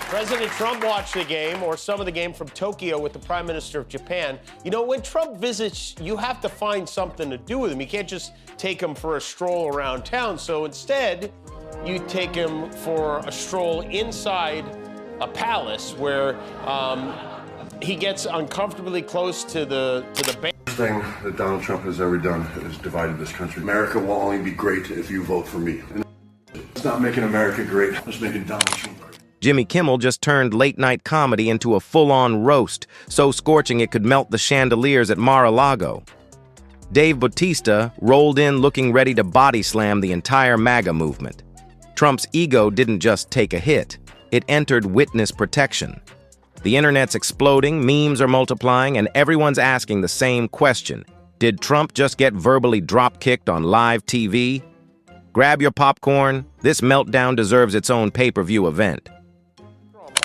President Trump watched the game, or some of the game, from Tokyo with the Prime Minister of Japan. You know, when Trump visits, you have to find something to do with him. You can't just take him for a stroll around town. So instead, you take him for a stroll inside a palace where he gets uncomfortably close to the bank. Thing that Donald Trump has ever done is divided this country. America will only be great if you vote for me. And it's not making America great, it's making Donald Trump great. Jimmy Kimmel just turned late-night comedy into a full-on roast, so scorching it could melt the chandeliers at Mar-a-Lago. Dave Bautista rolled in looking ready to body slam the entire MAGA movement. Trump's ego didn't just take a hit, it entered witness protection. The internet's exploding, memes are multiplying, and everyone's asking the same question. Did Trump just get verbally drop-kicked on live TV? Grab your popcorn. This meltdown deserves its own pay-per-view event.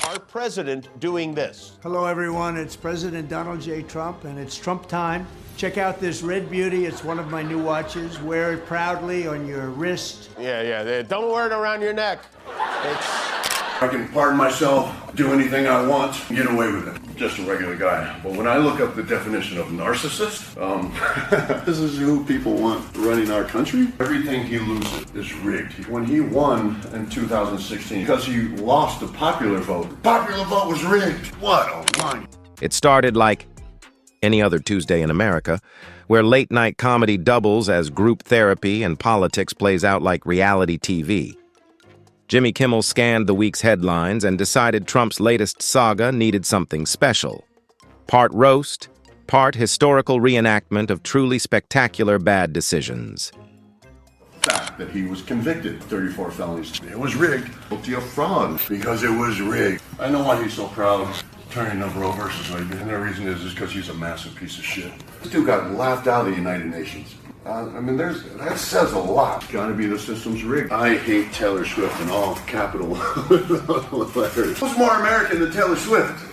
Our president doing this. Hello, everyone. It's President Donald J. Trump, and it's Trump time. Check out this red beauty. It's one of my new watches. Wear it proudly on your wrist. Yeah. Don't wear it around your neck. I can pardon myself, do anything I want, get away with it. Just a regular guy. But when I look up the definition of narcissist, this is who people want running our country. Everything he loses is rigged. When he won in 2016, because he lost the popular vote was rigged. What a line. It started like any other Tuesday in America, where late-night comedy doubles as group therapy and politics plays out like reality TV. Jimmy Kimmel scanned the week's headlines and decided Trump's latest saga needed something special. Part roast, part historical reenactment of truly spectacular bad decisions. Fact that he was convicted, 34 felonies. It was rigged. Guilty of fraud because it was rigged. I know why he's so proud. Turning up Roe versus Wade, and the reason is because he's a massive piece of shit. This dude got laughed out of the United Nations. That says a lot. Gotta be the system's rigged. I hate Taylor Swift in all capital letters. Who's more American than Taylor Swift?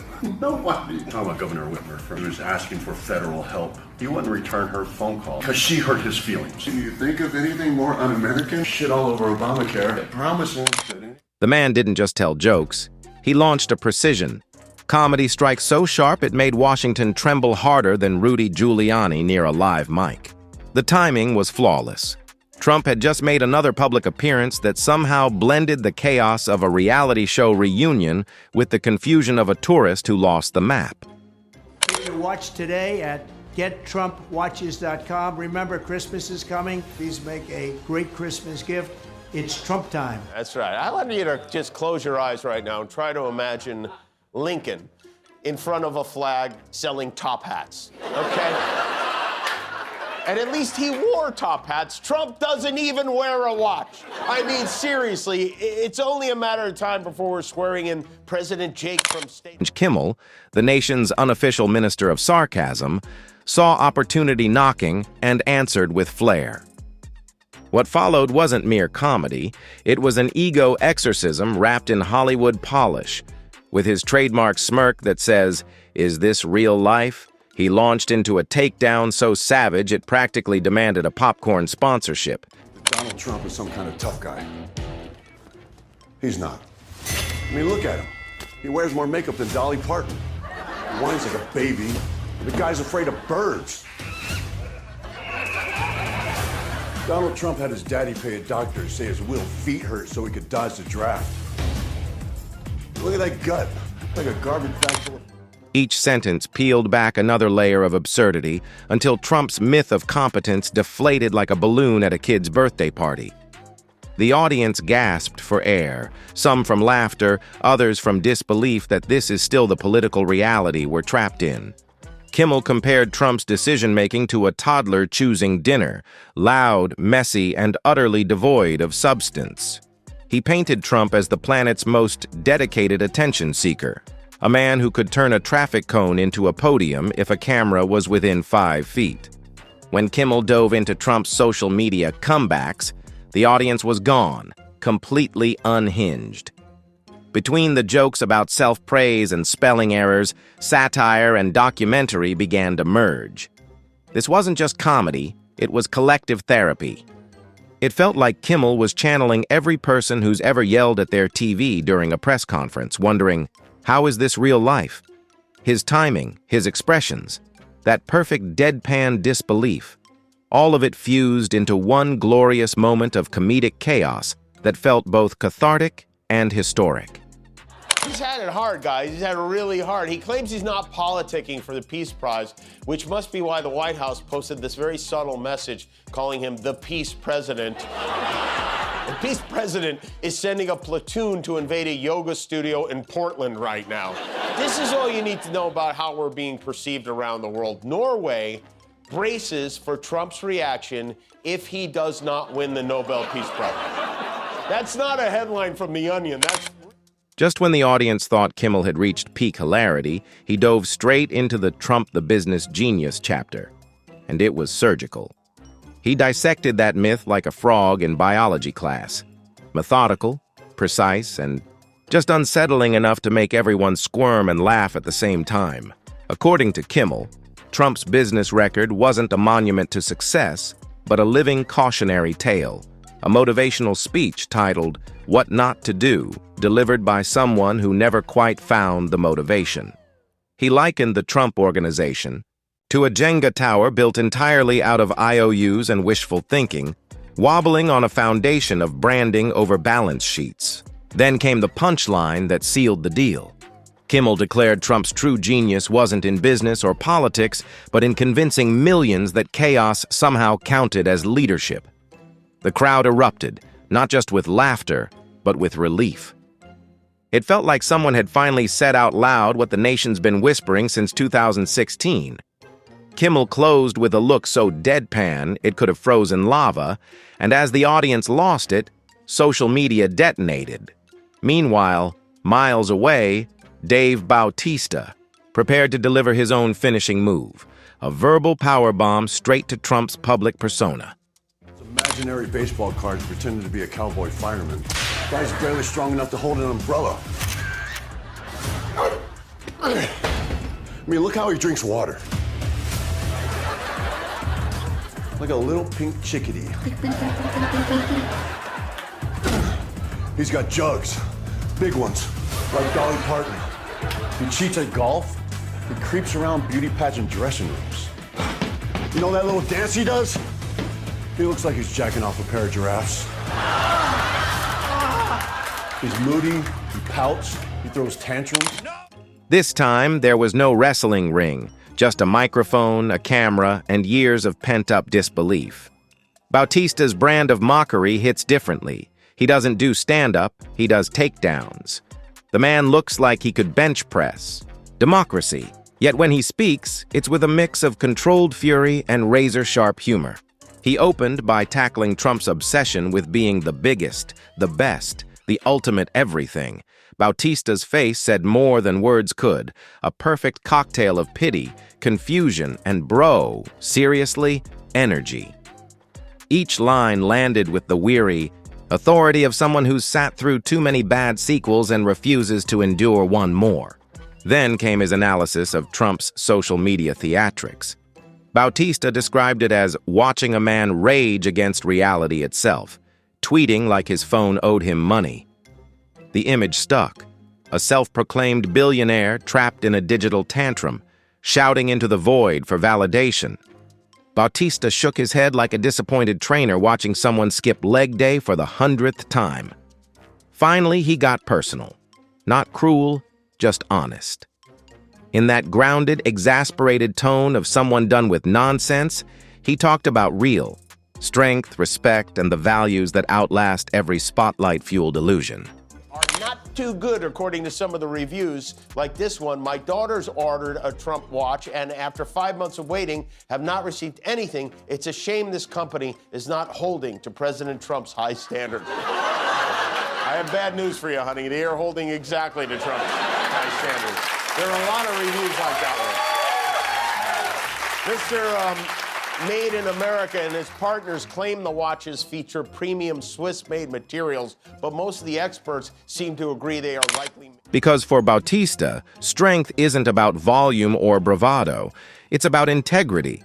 Nobody. Talking about Governor Whitmer, he was asking for federal help. He wouldn't return her phone call because she hurt his feelings. Can you think of anything more un-American? Shit all over Obamacare. Promising. The man didn't just tell jokes. He launched a precision comedy strike so sharp it made Washington tremble harder than Rudy Giuliani near a live mic. The timing was flawless. Trump had just made another public appearance that somehow blended the chaos of a reality show reunion with the confusion of a tourist who lost the map. You can watch today at gettrumpwatches.com. Remember, Christmas is coming. Please make a great Christmas gift. It's Trump time. That's right. I want you to just close your eyes right now and try to imagine Lincoln in front of a flag selling top hats, okay? And at least he wore top hats. Trump doesn't even wear a watch. I mean, seriously, it's only a matter of time before we're swearing in President Jake from State. Kimmel, the nation's unofficial minister of sarcasm, saw opportunity knocking and answered with flair. What followed wasn't mere comedy. It was an ego exorcism wrapped in Hollywood polish. With his trademark smirk that says, "Is this real life?" he launched into a takedown so savage it practically demanded a popcorn sponsorship. Donald Trump is some kind of tough guy. He's not. I mean, look at him. He wears more makeup than Dolly Parton. He whines like a baby. The guy's afraid of birds. Donald Trump had his daddy pay a doctor to say his Will feet hurt so he could dodge the draft. Look at that gut, like a garbage bag full of... Each sentence peeled back another layer of absurdity until Trump's myth of competence deflated like a balloon at a kid's birthday party. The audience gasped for air, some from laughter, others from disbelief that this is still the political reality we're trapped in. Kimmel compared Trump's decision-making to a toddler choosing dinner, loud, messy, and utterly devoid of substance. He painted Trump as the planet's most dedicated attention seeker, a man who could turn a traffic cone into a podium if a camera was within 5 feet. When Kimmel dove into Trump's social media comebacks, the audience was gone, completely unhinged. Between the jokes about self-praise and spelling errors, satire and documentary began to merge. This wasn't just comedy, it was collective therapy. It felt like Kimmel was channeling every person who's ever yelled at their TV during a press conference, wondering, how is this real life? His timing, his expressions, that perfect deadpan disbelief, all of it fused into one glorious moment of comedic chaos that felt both cathartic and historic. He's had it hard, guys. He's had it really hard. He claims he's not politicking for the Peace Prize, which must be why the White House posted this very subtle message calling him the Peace President. The Peace President is sending a platoon to invade a yoga studio in Portland right now. This is all you need to know about how we're being perceived around the world. Norway braces for Trump's reaction if he does not win the Nobel Peace Prize. That's not a headline from The Onion. That's Just when the audience thought Kimmel had reached peak hilarity, he dove straight into the Trump the Business Genius chapter. And it was surgical. He dissected that myth like a frog in biology class. Methodical, precise, and just unsettling enough to make everyone squirm and laugh at the same time. According to Kimmel, Trump's business record wasn't a monument to success, but a living cautionary tale, a motivational speech titled, "What Not to Do," delivered by someone who never quite found the motivation. He likened the Trump Organization to a Jenga tower built entirely out of IOUs and wishful thinking, wobbling on a foundation of branding over balance sheets. Then came the punchline that sealed the deal. Kimmel declared Trump's true genius wasn't in business or politics, but in convincing millions that chaos somehow counted as leadership. The crowd erupted, not just with laughter, but with relief. It felt like someone had finally said out loud what the nation's been whispering since 2016. Kimmel closed with a look so deadpan it could have frozen lava, and as the audience lost it, social media detonated. Meanwhile, miles away, Dave Bautista prepared to deliver his own finishing move, a verbal powerbomb straight to Trump's public persona. Imaginary baseball cards pretending to be a cowboy fireman. Guy's barely strong enough to hold an umbrella. I mean, look how he drinks water. Like a little pink chickadee. He's got jugs, big ones, like Dolly Parton. He cheats at golf. He creeps around beauty pageant dressing rooms. You know that little dance he does? He looks like he's jacking off a pair of giraffes. He's moody, he pouts, he throws tantrums. This time, there was no wrestling ring, just a microphone, a camera, and years of pent-up disbelief. Bautista's brand of mockery hits differently. He doesn't do stand-up, he does takedowns. The man looks like he could bench press. Democracy. Yet when he speaks, it's with a mix of controlled fury and razor-sharp humor. He opened by tackling Trump's obsession with being the biggest, the best, the ultimate everything. Bautista's face said more than words could, a perfect cocktail of pity, confusion, and seriously, energy. Each line landed with the weary authority of someone who's sat through too many bad sequels and refuses to endure one more. Then came his analysis of Trump's social media theatrics. Bautista described it as watching a man rage against reality itself, tweeting like his phone owed him money. The image stuck, a self-proclaimed billionaire trapped in a digital tantrum, shouting into the void for validation. Bautista shook his head like a disappointed trainer watching someone skip leg day for the 100th time. Finally, he got personal. Not cruel, just honest. In that grounded, exasperated tone of someone done with nonsense, he talked about real, strength, respect, and the values that outlast every spotlight-fueled illusion. Are not too good, according to some of the reviews, like this one. My daughter's ordered a Trump watch, and after 5 months of waiting, have not received anything. It's a shame this company is not holding to President Trump's high standards. I have bad news for you, honey. They are holding exactly to Trump's high standards. There are a lot of reviews like that one. Mr. Made in America and his partners claim the watches feature premium Swiss-made materials, but most of the experts seem to agree they are likely... Because for Bautista, strength isn't about volume or bravado. It's about integrity.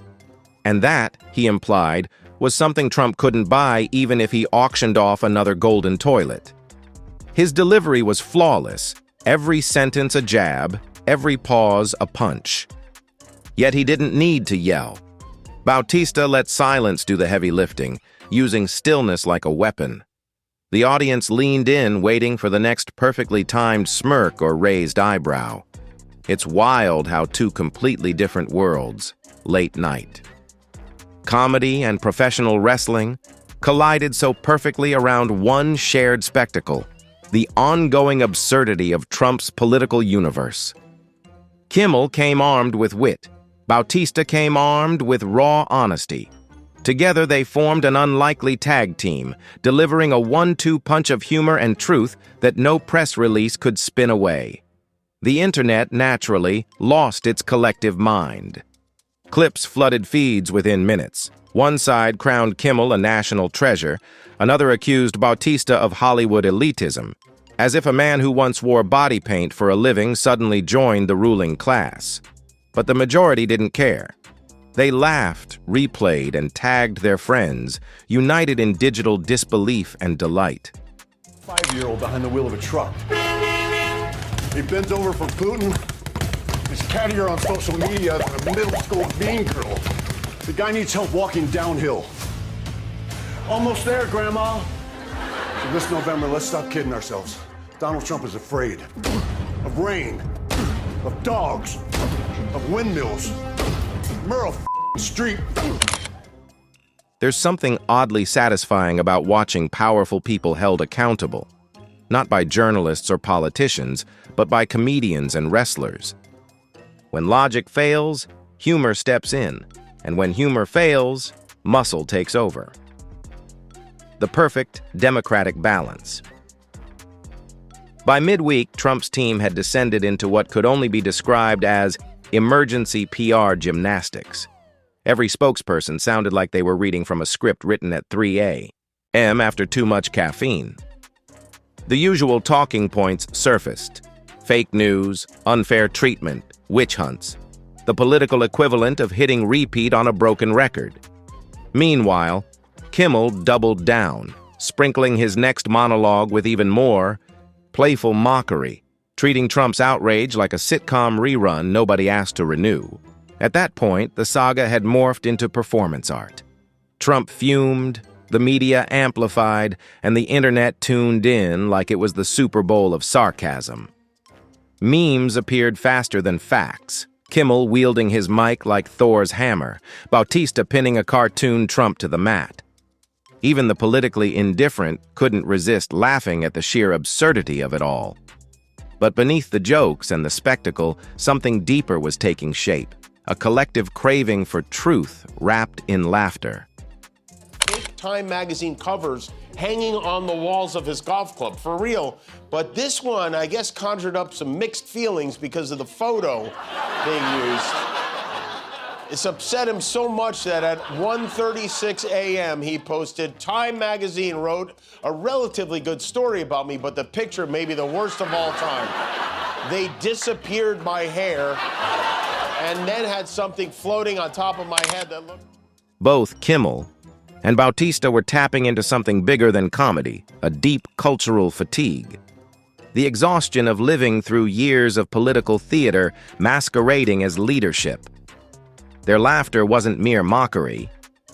And that, he implied, was something Trump couldn't buy even if he auctioned off another golden toilet. His delivery was flawless, every sentence a jab, every pause a punch. Yet he didn't need to yell. Bautista let silence do the heavy lifting, using stillness like a weapon. The audience leaned in, waiting for the next perfectly timed smirk or raised eyebrow. It's wild how two completely different worlds, late night. Comedy and professional wrestling collided so perfectly around one shared spectacle, the ongoing absurdity of Trump's political universe. Kimmel came armed with wit. Bautista came armed with raw honesty. Together they formed an unlikely tag team, delivering a 1-2 punch of humor and truth that no press release could spin away. The internet, naturally, lost its collective mind. Clips flooded feeds within minutes. One side crowned Kimmel a national treasure, another accused Bautista of Hollywood elitism, as if a man who once wore body paint for a living suddenly joined the ruling class. But the majority didn't care. They laughed, replayed, and tagged their friends, united in digital disbelief and delight. 5-year-old behind the wheel of a truck. He bends over for Putin. He's cattier on social media than a middle school bean girl. The guy needs help walking downhill. Almost there, Grandma. So this November, let's stop kidding ourselves. Donald Trump is afraid of rain, of dogs, of windmills. Merle Street. There's something oddly satisfying about watching powerful people held accountable, not by journalists or politicians, but by comedians and wrestlers. When logic fails, humor steps in, and when humor fails, muscle takes over. The perfect democratic balance. By midweek, Trump's team had descended into what could only be described as emergency PR gymnastics. Every spokesperson sounded like they were reading from a script written at 3 a.m. after too much caffeine. The usual talking points surfaced: fake news, unfair treatment, witch hunts, the political equivalent of hitting repeat on a broken record. Meanwhile, Kimmel doubled down, sprinkling his next monologue with even more playful mockery, treating Trump's outrage like a sitcom rerun nobody asked to renew. At that point, the saga had morphed into performance art. Trump fumed, the media amplified, and the internet tuned in like it was the Super Bowl of sarcasm. Memes appeared faster than facts, Kimmel wielding his mic like Thor's hammer, Bautista pinning a cartoon Trump to the mat. Even the politically indifferent couldn't resist laughing at the sheer absurdity of it all. But beneath the jokes and the spectacle, something deeper was taking shape, a collective craving for truth wrapped in laughter. Fake Time magazine covers hanging on the walls of his golf club, for real. But this one, I guess, conjured up some mixed feelings because of the photo being used. It's upset him so much that at 1:36 a.m. he posted, "Time magazine wrote a relatively good story about me, but the picture may be the worst of all time. They disappeared my hair and then had something floating on top of my head that looked..." Both Kimmel and Bautista were tapping into something bigger than comedy, a deep cultural fatigue. The exhaustion of living through years of political theater masquerading as leadership. Their laughter wasn't mere mockery,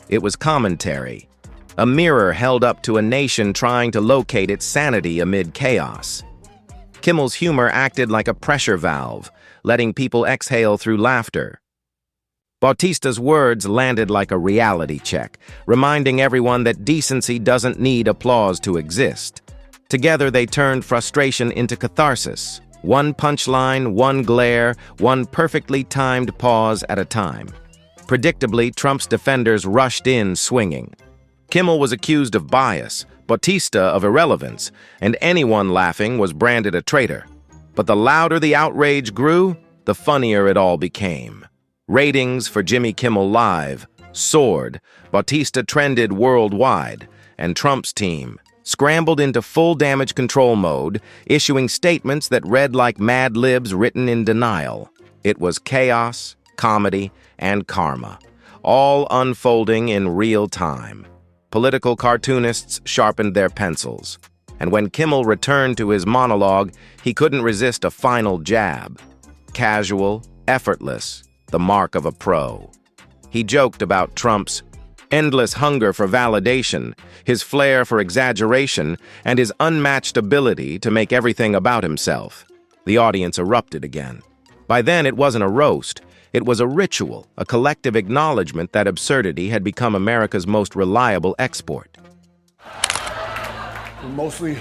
it was commentary, a mirror held up to a nation trying to locate its sanity amid chaos. Kimmel's humor acted like a pressure valve, letting people exhale through laughter. Bautista's words landed like a reality check, reminding everyone that decency doesn't need applause to exist. Together they turned frustration into catharsis, one punchline, one glare, one perfectly timed pause at a time. Predictably, Trump's defenders rushed in swinging. Kimmel was accused of bias, Bautista of irrelevance, and anyone laughing was branded a traitor. But the louder the outrage grew, the funnier it all became. Ratings for Jimmy Kimmel Live soared, Bautista trended worldwide, and Trump's team scrambled into full damage control mode, issuing statements that read like Mad Libs written in denial. It was chaos, comedy, and karma, all unfolding in real time. Political cartoonists sharpened their pencils, and when Kimmel returned to his monologue, he couldn't resist a final jab. Casual, effortless, the mark of a pro. He joked about Trump's endless hunger for validation, his flair for exaggeration, and his unmatched ability to make everything about himself. The audience erupted again. By then, it wasn't a roast. It was a ritual, a collective acknowledgement that absurdity had become America's most reliable export. Mostly,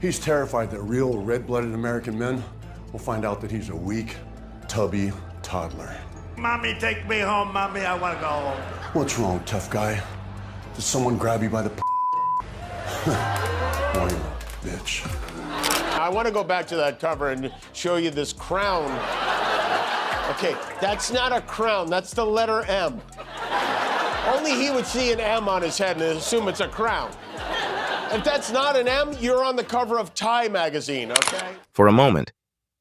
he's terrified that real red-blooded American men will find out that he's a weak, tubby toddler. Mommy, take me home, Mommy, I want to go home. What's wrong, tough guy? Did someone grab you by the Boy, you a bitch. I want to go back to that cover and show you this crown. Okay, that's not a crown, that's the letter M. Only he would see an M on his head and assume it's a crown. If that's not an M, you're on the cover of Time magazine, okay? For a moment,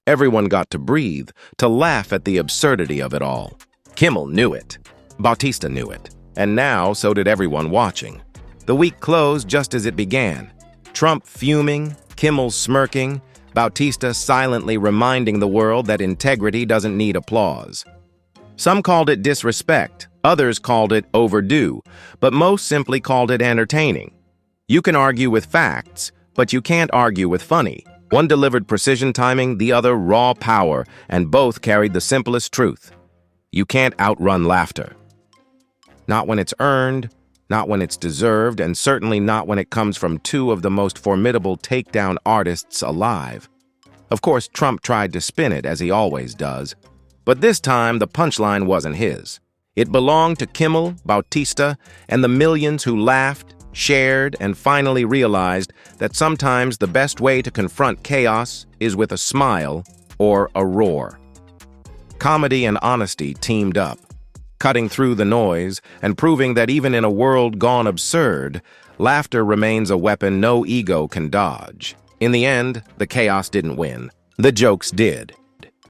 everyone got to breathe, to laugh at the absurdity of it all. Kimmel knew it. Bautista knew it. And now, so did everyone watching. The week closed just as it began. Trump fuming, Kimmel smirking, Bautista silently reminding the world that integrity doesn't need applause. Some called it disrespect, others called it overdue, but most simply called it entertaining. You can argue with facts, but you can't argue with funny. One delivered precision timing, the other raw power, and both carried the simplest truth. You can't outrun laughter. Not when it's earned, not when it's deserved, and certainly not when it comes from two of the most formidable takedown artists alive. Of course, Trump tried to spin it, as he always does. But this time, the punchline wasn't his. It belonged to Kimmel, Bautista, and the millions who laughed, shared, and finally realized that sometimes the best way to confront chaos is with a smile or a roar. Comedy and honesty teamed up, cutting through the noise and proving that even in a world gone absurd, laughter remains a weapon no ego can dodge. In the end, the chaos didn't win. The jokes did.